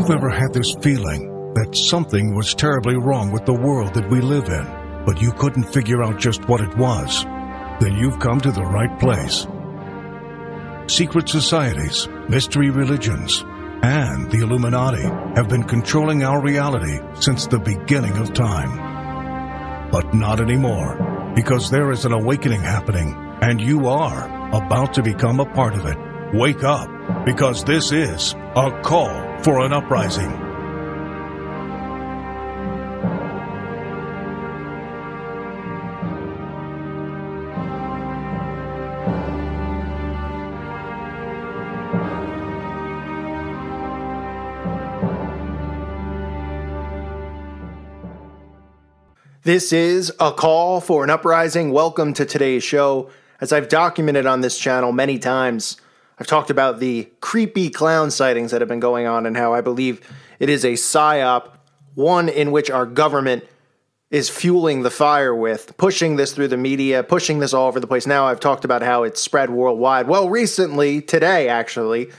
you've ever had this feeling that something was terribly wrong with the world that we live in, but you couldn't figure out just what it was, then you've come to the right place. Secret societies, mystery religions, and the Illuminati have been controlling our reality since the beginning of time. But not anymore, because there is an awakening happening, and you are about to become a part of it. Wake up, because this is a call for an uprising. This is a call for an uprising. Welcome to today's show. As I've documented on this channel many times, I've talked about the creepy clown sightings that have been going on and how I believe it is a psyop, one in which our government is fueling the fire with, pushing this through the media, pushing this all over the place. Now I've talked about how it's spread worldwide. Well, recently, today actually,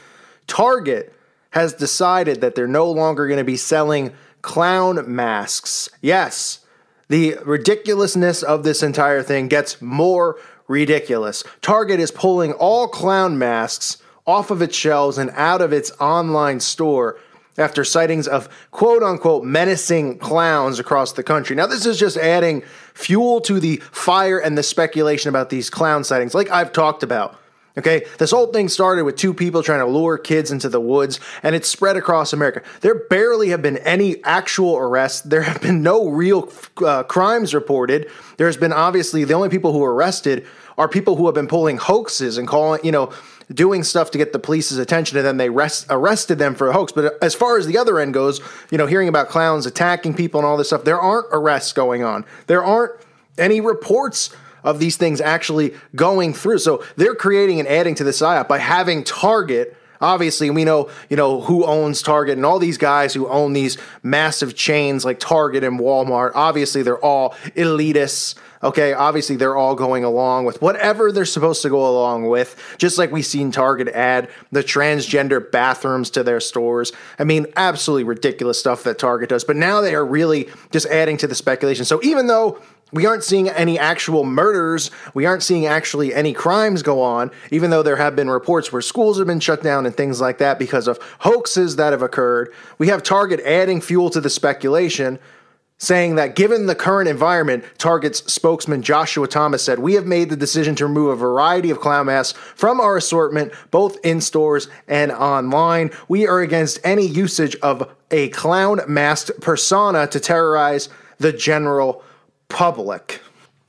Target has decided that they're no longer going to be selling clown masks. Yes, the ridiculousness of this entire thing gets more ridiculous. Target is pulling all clown masks off of its shelves and out of its online store after sightings of quote-unquote menacing clowns across the country. Now, this is just adding fuel to the fire and the speculation about these clown sightings, like I've talked about. Okay, this whole thing started with two people trying to lure kids into the woods, and it's spread across America. There barely have been any actual arrests. There have been no real crimes reported. There's been obviously the only people who are arrested are people who have been pulling hoaxes and calling, doing stuff to get the police's attention, and then they arrested them for a hoax. But as far as the other end goes, hearing about clowns attacking people and all this stuff, there aren't arrests going on. There aren't any reports of these things actually going through. So they're creating and adding to the psyop by having Target. Obviously, we know, who owns Target and all these guys who own these massive chains like Target and Walmart. Obviously, they're all elitists. Okay, obviously, they're all going along with whatever they're supposed to go along with, just like we've seen Target add the transgender bathrooms to their stores. I mean, absolutely ridiculous stuff that Target does. But now they are really just adding to the speculation. So even though we aren't seeing any actual murders, we aren't seeing actually any crimes go on, even though there have been reports where schools have been shut down and things like that because of hoaxes that have occurred, we have Target adding fuel to the speculation, saying that given the current environment, Target's spokesman Joshua Thomas said, "We have made the decision to remove a variety of clown masks from our assortment, both in stores and online. We are against any usage of a clown masked persona to terrorize the general public."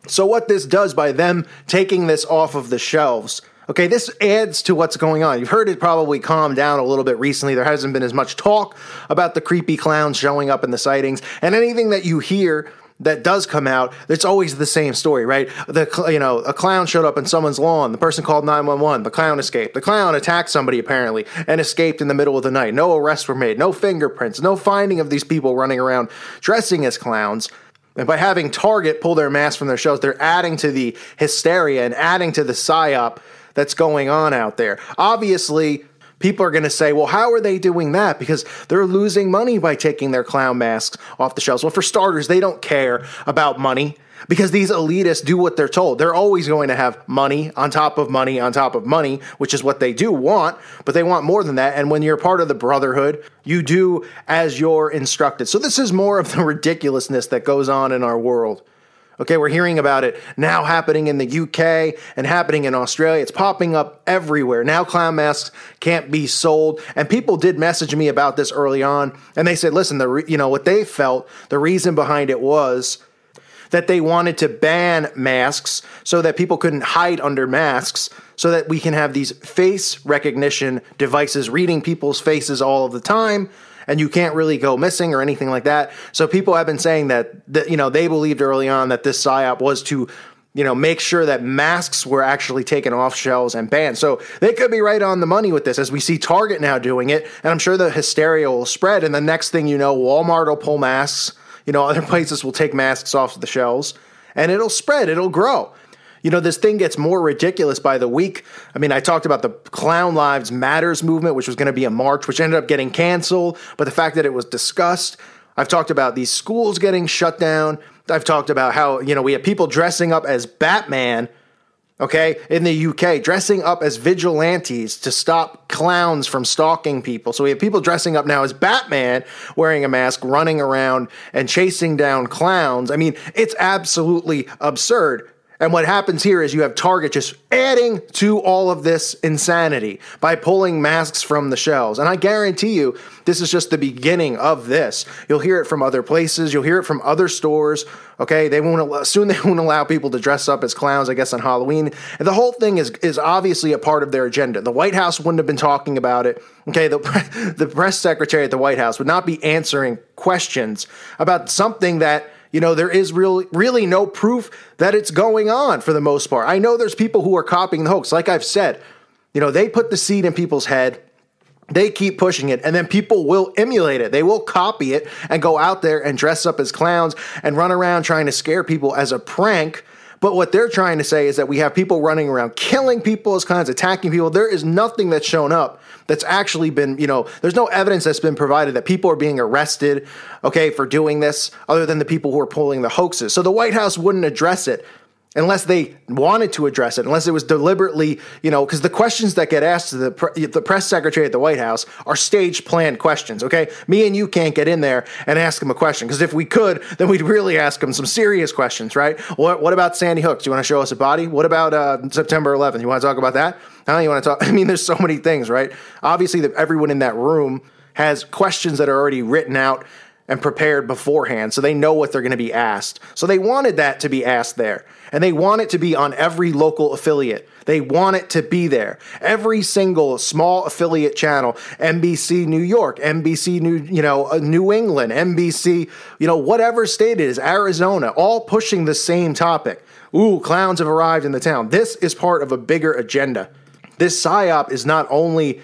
So what this does by them taking this off of the shelves, okay, this adds to what's going on. You've heard it probably calm down a little bit recently. There hasn't been as much talk about the creepy clowns showing up in the sightings, and anything that you hear that does come out, it's always the same story, right? A clown showed up in someone's lawn. The person called 911. The clown escaped. The clown attacked somebody apparently and escaped in the middle of the night. No arrests were made. No fingerprints. No finding of these people running around dressing as clowns. And by having Target pull their masks from their shelves, they're adding to the hysteria and adding to the psyop that's going on out there. Obviously, people are going to say, well, how are they doing that? Because they're losing money by taking their clown masks off the shelves. Well, for starters, they don't care about money because these elitists do what they're told. They're always going to have money on top of money on top of money, which is what they do want, but they want more than that. And when you're part of the brotherhood, you do as you're instructed. So this is more of the ridiculousness that goes on in our world. Okay, we're hearing about it now happening in the UK and happening in Australia. It's popping up everywhere. Now clown masks can't be sold. And people did message me about this early on. And they said, listen, what they felt, the reason behind it was that they wanted to ban masks so that people couldn't hide under masks, so that we can have these face recognition devices reading people's faces all of the time, and you can't really go missing or anything like that. So people have been saying that they believed early on that this psyop was to make sure that masks were actually taken off shelves and banned. So they could be right on the money with this, as we see Target now doing it, and I'm sure the hysteria will spread, and the next thing you know, Walmart will pull masks. Other places will take masks off the shelves, and it'll spread, it'll grow. You know, this thing gets more ridiculous by the week. I mean, I talked about the Clown Lives Matters movement, which was going to be a march, which ended up getting canceled. But the fact that it was discussed, I've talked about these schools getting shut down. I've talked about how, you know, we have people dressing up as Batman, okay, in the UK, dressing up as vigilantes to stop clowns from stalking people. So we have people dressing up now as Batman, wearing a mask, running around and chasing down clowns. I mean, it's absolutely absurd. And what happens here is you have Target just adding to all of this insanity by pulling masks from the shelves. And I guarantee you, this is just the beginning of this. You'll hear it from other places. You'll hear it from other stores. Okay, they won't allow people to dress up as clowns, I guess, on Halloween. And the whole thing is obviously a part of their agenda. The White House wouldn't have been talking about it. Okay, the press secretary at the White House would not be answering questions about something that, you know, there is really no proof that it's going on for the most part. I know there's people who are copying the hoax. Like I've said, you know, they put the seed in people's head. They keep pushing it, and then people will emulate it. They will copy it and go out there and dress up as clowns and run around trying to scare people as a prank. But what they're trying to say is that we have people running around killing people as clowns, attacking people. There is nothing that's shown up that's actually been, you know, there's no evidence that's been provided that people are being arrested, okay, for doing this, other than the people who are pulling the hoaxes. So the White House wouldn't address it unless they wanted to address it, unless it was deliberately, you know, because the questions that get asked to the press secretary at the White House are stage planned questions, okay? Me and you can't get in there and ask him a question, because if we could, then we'd really ask him some serious questions, right? What about Sandy Hook? Do you want to show us a body? What about September 11th? You want to talk about that? You want to talk? I mean, there's so many things, right? Obviously, everyone in that room has questions that are already written out and prepared beforehand, so they know what they're going to be asked. So they wanted that to be asked there, and they want it to be on every local affiliate. They want it to be there. Every single small affiliate channel, NBC New York, NBC New England, NBC, whatever state it is, Arizona, all pushing the same topic. Ooh, clowns have arrived in the town. This is part of a bigger agenda. This psyop is not only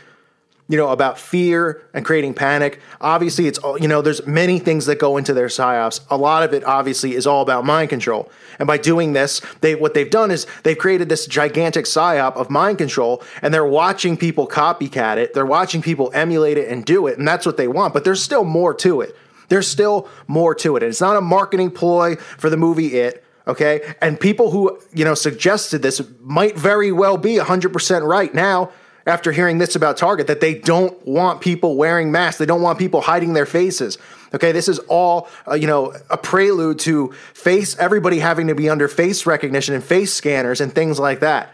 about fear and creating panic. Obviously, it's, there's many things that go into their psyops. A lot of it, obviously, is all about mind control. And by doing this, what they've done is they've created this gigantic psyop of mind control, and they're watching people copycat it. They're watching people emulate it and do it, and that's what they want. But there's still more to it. There's still more to it. And it's not a marketing ploy for the movie It. Okay? And people who, suggested this might very well be 100% right now, after hearing this about Target, that they don't want people wearing masks. They don't want people hiding their faces. Okay, this is all, a prelude to everybody having to be under face recognition and face scanners and things like that.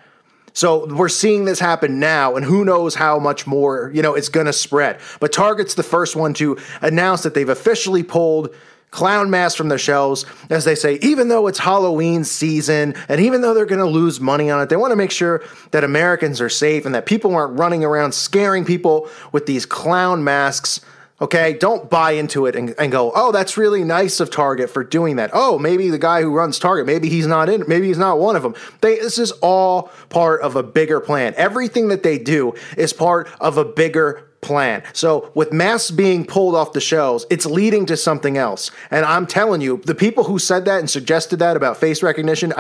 So we're seeing this happen now, and who knows how much more, it's going to spread. But Target's the first one to announce that they've officially pulled clown masks from the shelves, as they say, even though it's Halloween season, and even though they're going to lose money on it, they want to make sure that Americans are safe and that people aren't running around scaring people with these clown masks. Okay, don't buy into it and go, oh, that's really nice of Target for doing that. Oh, maybe the guy who runs Target, maybe he's not one of them. This is all part of a bigger plan. Everything that they do is part of a bigger plan. So with masks being pulled off the shelves, it's leading to something else. And I'm telling you, the people who said that and suggested that about face recognition,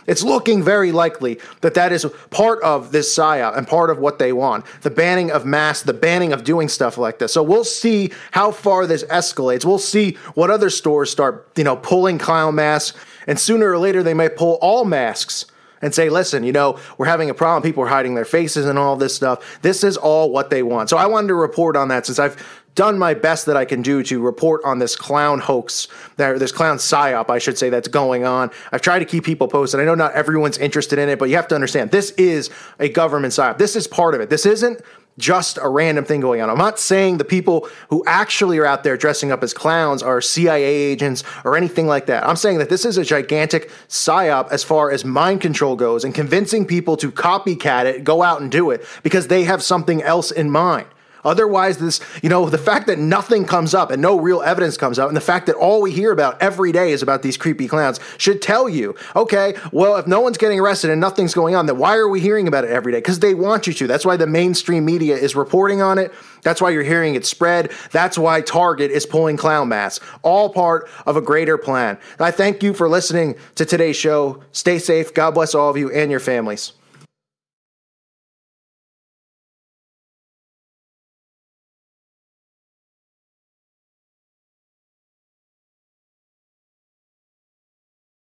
it's looking very likely that is part of this psyop and part of what they want. The banning of masks, the banning of doing stuff like this. So we'll see how far this escalates. We'll see what other stores start, pulling clown masks, and sooner or later they might pull all masks and say, listen, we're having a problem. People are hiding their faces and all this stuff. This is all what they want. So I wanted to report on that, since I've done my best that I can do to report on this clown hoax, this clown psyop, I should say, that's going on. I've tried to keep people posted. I know not everyone's interested in it, but you have to understand, this is a government psyop. This is part of it. This isn't just a random thing going on. I'm not saying the people who actually are out there dressing up as clowns are CIA agents or anything like that. I'm saying that this is a gigantic psyop as far as mind control goes, and convincing people to copycat it, go out and do it, because they have something else in mind. Otherwise, the fact that nothing comes up and no real evidence comes up, and the fact that all we hear about every day is about these creepy clowns should tell you, okay, well, if no one's getting arrested and nothing's going on, then why are we hearing about it every day? Because they want you to. That's why the mainstream media is reporting on it. That's why you're hearing it spread. That's why Target is pulling clown masks. All part of a greater plan. And I thank you for listening to today's show. Stay safe. God bless all of you and your families.